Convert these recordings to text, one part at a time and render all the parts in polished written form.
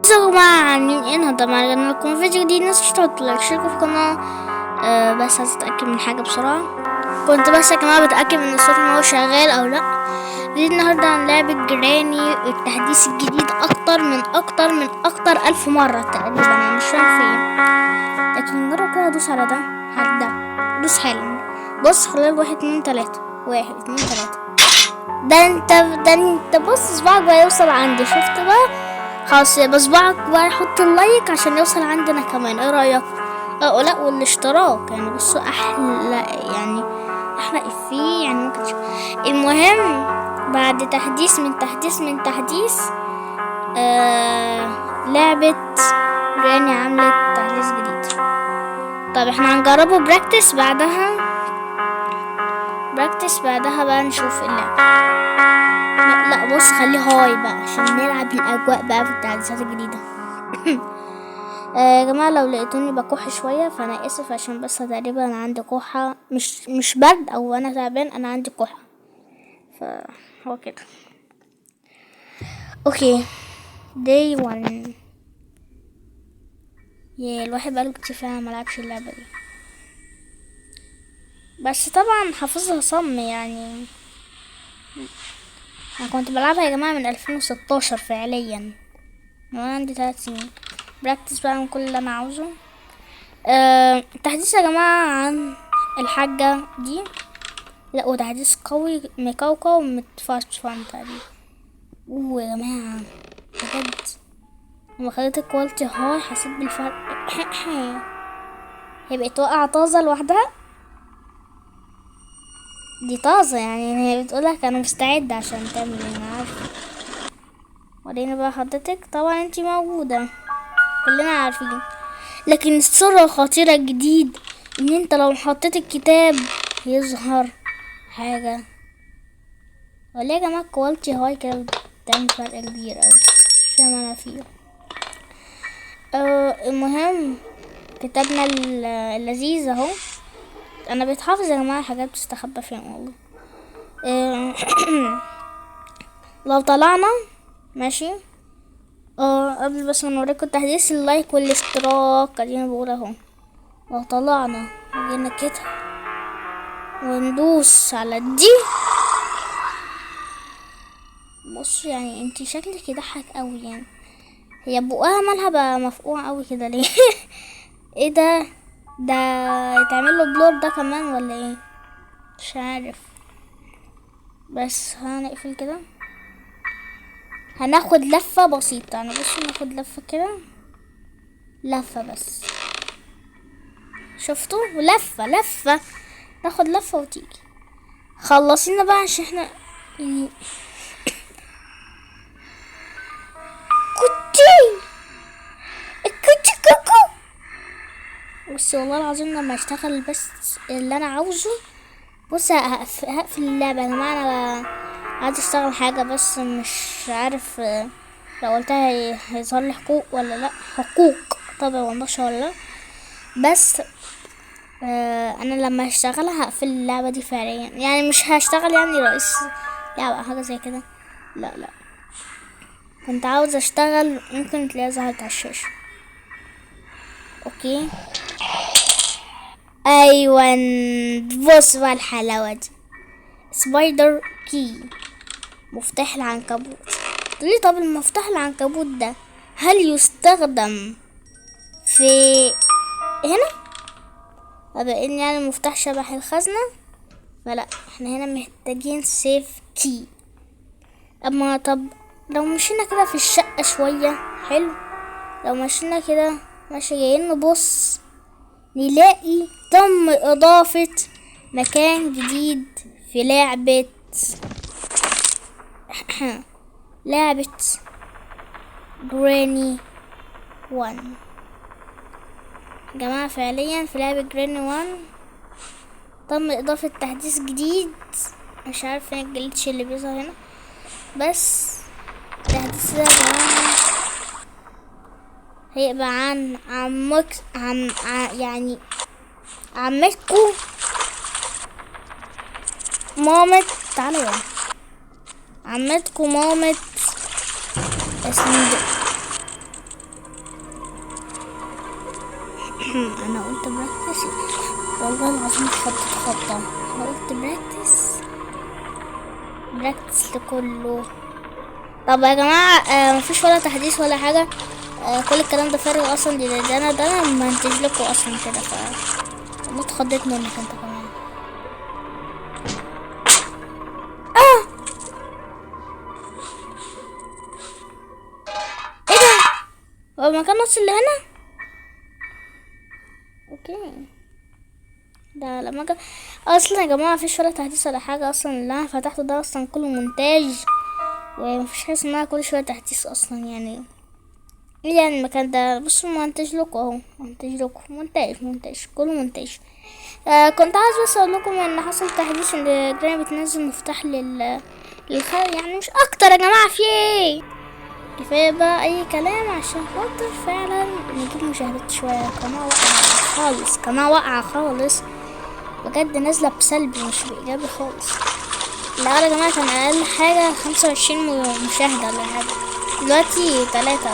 ازيكم يا جماعة عاملين ايه النهارده؟ معانا لكم فيديو جديد. ناس تحطوا لايك اشتركوا في القناة. بس عايز اتأكد من حاجة بسرعة. كنت بس يا جماعة بتأكد من الصوت ان هو شغال او لا. فيديو النهارده عن لعبة جراني التحديث الجديد اكتر 1000 مرة تقريبا. انا مش فاهم فين، لكن جرب كده دوس على ده دوس حالا. بص خلال 1 2 3 1 2 3. ده انت بص صباعك بقى يوصل عندي. شفت بقى؟ خلاص بصبعك بقى حط اللايك عشان يوصل عندنا كمان. ايه رايك؟ لا والاشتراك يعني. بصوا احلى يعني احلى افيه يعني ممكن تشوف. المهم بعد تحديث من تحديث لعبة جراني عملت تحديث جديد. طب احنا هنجربه براكتس بعدها بقى نشوف اللعبة. لا بص خليه هاي بقى عشان نلعب الاجواء بقى في التحديثات الجديدة. يا جماعة لو لقيتوني بكح شوية فانا اسف، عشان بس تقريبا انا عندي كحة، مش برد او انا تعبان، انا عندي كحة فهو كده. اوكي day 1. يا الواحد بقاله كتير فعلا ملعبش اللعبة دي، بس طبعا حافظها صم يعني. انا كنت بلعبها يا جماعة من 2016 فعليا، وانا عندي 3 سنين. براكتس بقى من كل اللي انا عاوزه. تحديث يا جماعة عن الحاجة دي. لا وتحديث قوي مكوكو متفاست فان تقريبا. يا جماعة بجد لما خليت الكواليتي هاي حسيت بالفرق. هي بقت واقعة طازة لوحدها. دي طازة يعني، هي بتقولك انا مستعدة عشان تعمل ايه. انا عارفة. وريني بقى حضرتك، طبعا انتي موجودة كلنا عارفين. لكن السر الخطيرة الجديد ان انت لو حطيت الكتاب يظهر حاجة. ولا يا جماعة كواليتي هاي كده بتعمل فرق كبير اوي. مش فاهم انا فيه. المهم كتابنا اللذيذ اهو. انا بتحافظ يا جماعة حاجات بتستخبى فين والله. لو طلعنا ماشي. قبل بس ما نوريكم التحديث، اللايك والاشتراك ادينا بقول اهو. لو طلعنا وجينا كده وندوس على دي، بص يعني انتي شكلك يضحك قوي يعني. هي بقها مالها بقى مفقوع قوي كده ليه؟ ايه ده يتعمل له بلور ده كمان ولا ايه؟ مش عارف. بس هنقفل كده، هناخد لفة بسيطة يعني. بص ناخد لفة كده، لفة بس. شفتوا؟ لفة ناخد لفة وتيجي. خلصينا بقى عشان احنا يعني كوتي كوكو. بص والله العظيم لما اشتغل بس اللي انا عاوزه. بص هقفل اللعبة يا جماعة. انا عايز اشتغل حاجة بس مش عارف لو قلتها هيظهر لي حقوق ولا لا. حقوق طبعا والنشر ولا لا. بس انا لما هشتغلها هقفل اللعبة دي فعليا يعني. مش هشتغل يعني رئيس لعبة حاجة زي كده، لا كنت عاوز اشتغل. ممكن تلاقيها ظهرت على الشاشة. اوكي ايوه بص بقى الحلاوة دي. سبايدر كي، مفتاح العنكبوت. تقولي طب المفتاح العنكبوت ده هل يستخدم في هنا؟ بما ان يعني المفتاح شبح الخزنة فلا، احنا هنا محتاجين سيف كي. اما طب لو مشينا كده في الشقة شوية حلو. لو مشينا كده ماشي جايين نبص نلاقي تم اضافة مكان جديد في لعبة جراني 1 يا جماعة. فعليا في لعبة جراني 1 تم اضافة تحديث جديد. مش عارف فين الجليتش اللي بيظهر هنا، بس التحديث ده يا جماعة هيبقى عن يعني عمتكو مامة. تعالوا يلا. عمتكو مامة صندوق. انا قلت براكتس، والله العظيم خطيت خطة. انا قلت براكتس لكله. طب يا جماعة مفيش ولا تحديث ولا حاجة. كل الكلام ده فارغ اصلا. ده انا منتج لكم اصلا كده. انا اتخضيت منك انت كمان. ايه ده؟ هو المكان نص اللي هنا. اوكي. ده لما اصلا يا جماعه مفيش ولا تحديث ولا حاجه اصلا. اللي انا فتحته ده اصلا كله مونتاج، ومفيش حاجه اسمها كل شويه تحديث اصلا. يعني ايه يعني المكان ده؟ بصوا مونتاج لكم اهو، مونتاج لكم، مونتاج كله مونتاج. كنت عايز بس اقول لكم ان حصل تحديث ان جراني بتنزل مفتاح يعني مش اكتر يا جماعه. في ايه؟ كفايه بقى اي كلام عشان خاطر فعلا نجيب مشاهدات شويه. قناه واقعه خالص، قناه واقعه خالص بجد، نازله بسلبي مش بايجابي خالص. لا يا جماعه كان اقل حاجه 25 مشاهده ولا حاجه، دلوقتي 3.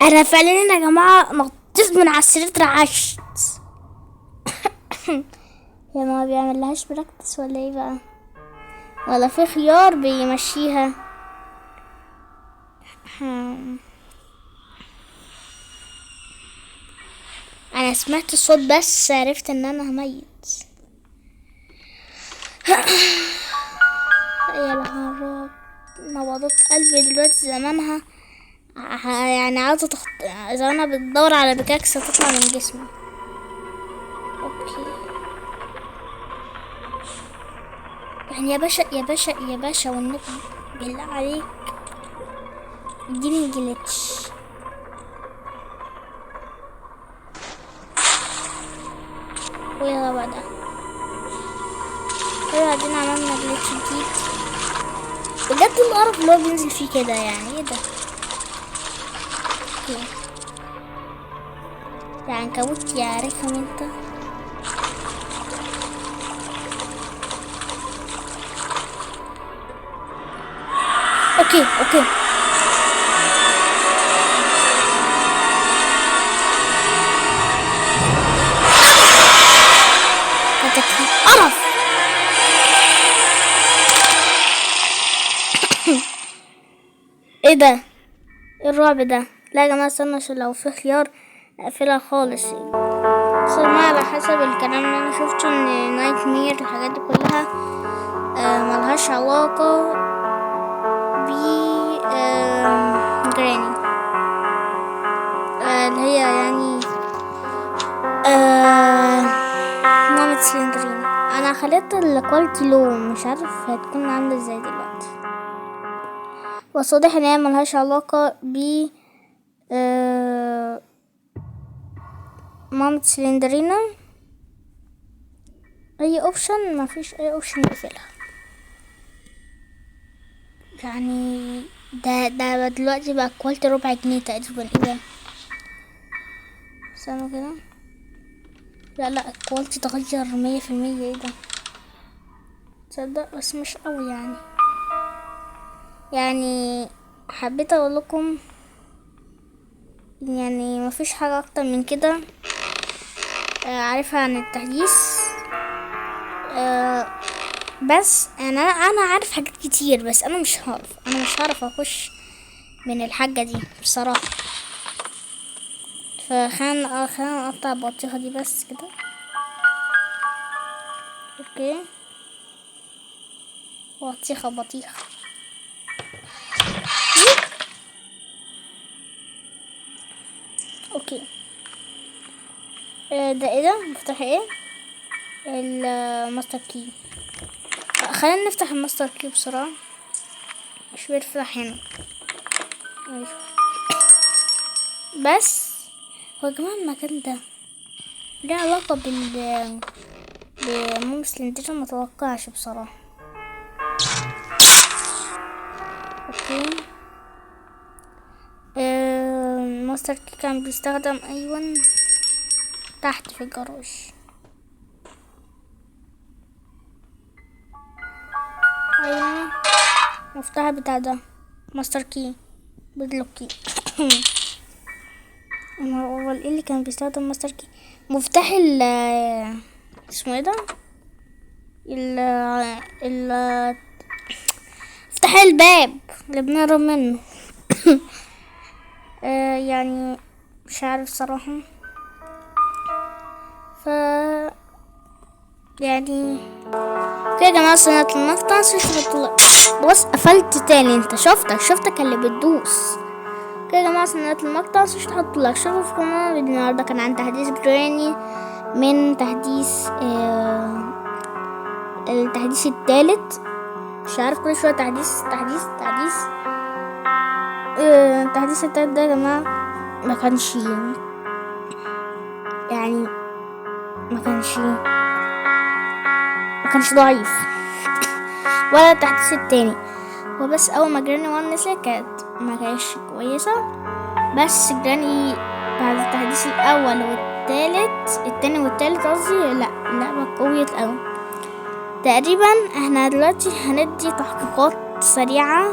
انا فعلا يا جماعه نطيت من على السرير اترعشت. يا ما بيعملهاش براكتس ولا ايه بقى؟ ولا في خيار بيمشيها؟ انا سمعت الصوت بس عرفت ان انا ميت. يا نهار، نبضات قلبي دلوقتي زمانها يعني عاوزة زمانها بتدور على بكاكس تطلع من جسمي. اوكي يعني يا باشا يا باشا يا باشا والنبي بالله عليك اديني جليتش. ويلا بقى ده بعدين عملنا جليتش جديد بجد. القرف اللي هو بينزل فيه كده يعني ايه ده؟ اوكي يا عنكبوت يا رخم انت. اوكي قرف. ايه ده؟ ايه الرعب ده؟ لا يا جماعه استنى عشان لو في خيار اقفلها خالص. بس ما على حسب الكلام اللي انا شفته ان نايت مير الحاجات دي كلها ملهاش علاقه ب جراني اللي هي يعني مامة سلندرين. انا خليت الكواليتي لو مش عارف هتكون عامله ازاي دلوقتي، بس واضح ان هي ملهاش علاقه ب مامة سلندرينا. اي اوبشن؟ مفيش اي اوبشن نقفلها يعني. ده دلوقتي بقى كواليتي 4 جنيه تقريبا. ايه ده؟ استنوا كده. لا الكواليتي اتغير 100%. ايه ده؟ تصدق بس مش قوي يعني حبيت اقول لكم يعني مفيش حاجة اكتر من كده عارفها عن التحديث. بس انا عارف حاجات كتير، بس انا مش هعرف اخش من الحاجة دي بصراحة. خلينا نقطع البطيخة دي بس كده. اوكي بطيخة اوكي. ده ايه ده؟ مفتاح ايه؟ الماستر كي. خلينا نفتح الماستر كي بسرعة. مش بيفتح هنا. بس هو يا جماعة المكان ده ليه علاقة بموم سلندرين؟ متوقعش بصراحة. اوكي الماستر كي كان بيستخدم ايوه تحت في الجراج. ايوه مفتاح بتاع ده ماستر كي بدلوك كي. هو ايه اللي كان بيستخدم ماستر كي؟ مفتاح ال اسمه ايه ده؟ ال ال مفتاح الباب اللي بنهرب منه. يعني مش عارف صراحة. ف يعني كده يا جماعة سنة المقطع بص قفلت تاني. انت شفتك اللي بتدوس كده يا جماعة. سنة المقطع مش تحطوا لايك شوفوا في القناة. النهاردة كان عن تحديث جراني من تحديث التحديث الثالث. مش عارف كل شوية تحديث. التحديث التالت ده يا جماعة ما كانش يعني ما كانش ضعيف ولا التحديث التاني. هو بس اول ما جراني 1 نزل ما كانش كويسة. بس جراني بعد التحديث الاول والتالت التاني والتالت قصدي لا اللعبة قوية اوي. تقريبا احنا دلوقتي هندي تحقيقات سريعة.